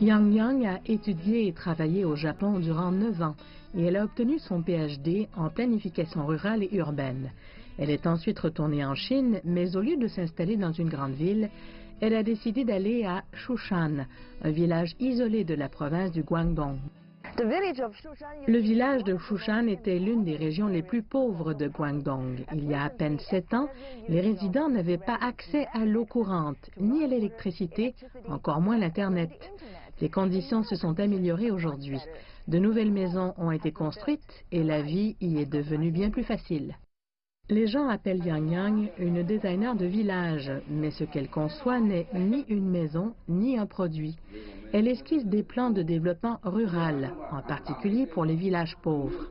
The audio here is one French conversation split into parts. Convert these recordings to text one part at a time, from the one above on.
Yang Yang a étudié et travaillé au Japon durant 9 ans et elle a obtenu son PhD en planification rurale et urbaine. Elle est ensuite retournée en Chine, mais au lieu de s'installer dans une grande ville, elle a décidé d'aller à Shushan, un village isolé de la province du Guangdong. Le village de Shushan était l'une des régions les plus pauvres de Guangdong. Il y a à peine 7 ans, les résidents n'avaient pas accès à l'eau courante, ni à l'électricité, encore moins l'Internet. Les conditions se sont améliorées aujourd'hui. De nouvelles maisons ont été construites et la vie y est devenue bien plus facile. Les gens appellent Yang Yang une designer de village, mais ce qu'elle conçoit n'est ni une maison, ni un produit. Elle esquisse des plans de développement rural, en particulier pour les villages pauvres.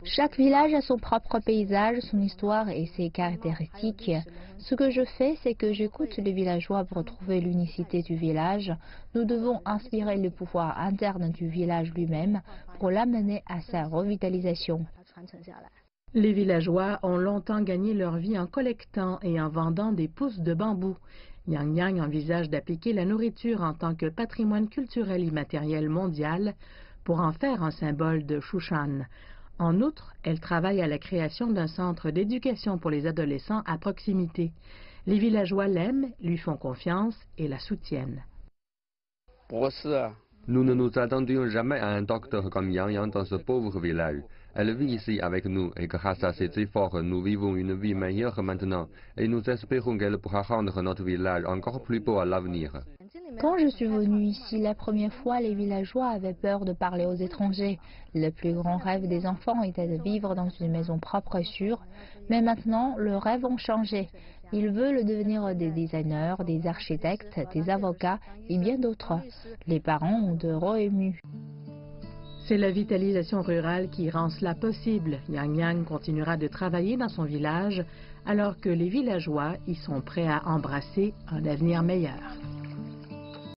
Chaque village a son propre paysage, son histoire et ses caractéristiques. Ce que je fais, c'est que j'écoute les villageois pour trouver l'unicité du village. Nous devons inspirer le pouvoir interne du village lui-même pour l'amener à sa revitalisation. Les villageois ont longtemps gagné leur vie en collectant et en vendant des pousses de bambou. Yang Yang envisage d'appliquer la nourriture en tant que patrimoine culturel immatériel mondial pour en faire un symbole de Shushan. En outre, elle travaille à la création d'un centre d'éducation pour les adolescents à proximité. Les villageois l'aiment, lui font confiance et la soutiennent. Nous ne nous attendions jamais à un docteur comme Yang Yang dans ce pauvre village. Elle vit ici avec nous et grâce à ses efforts, nous vivons une vie meilleure maintenant et nous espérons qu'elle pourra rendre notre village encore plus beau à l'avenir. Quand je suis venue ici la première fois, les villageois avaient peur de parler aux étrangers. Le plus grand rêve des enfants était de vivre dans une maison propre et sûre. Mais maintenant, leurs rêves ont changé. Ils veulent devenir des designers, des architectes, des avocats et bien d'autres. Les parents ont heureux émus. C'est la vitalisation rurale qui rend cela possible. Yang Yang continuera de travailler dans son village alors que les villageois y sont prêts à embrasser un avenir meilleur.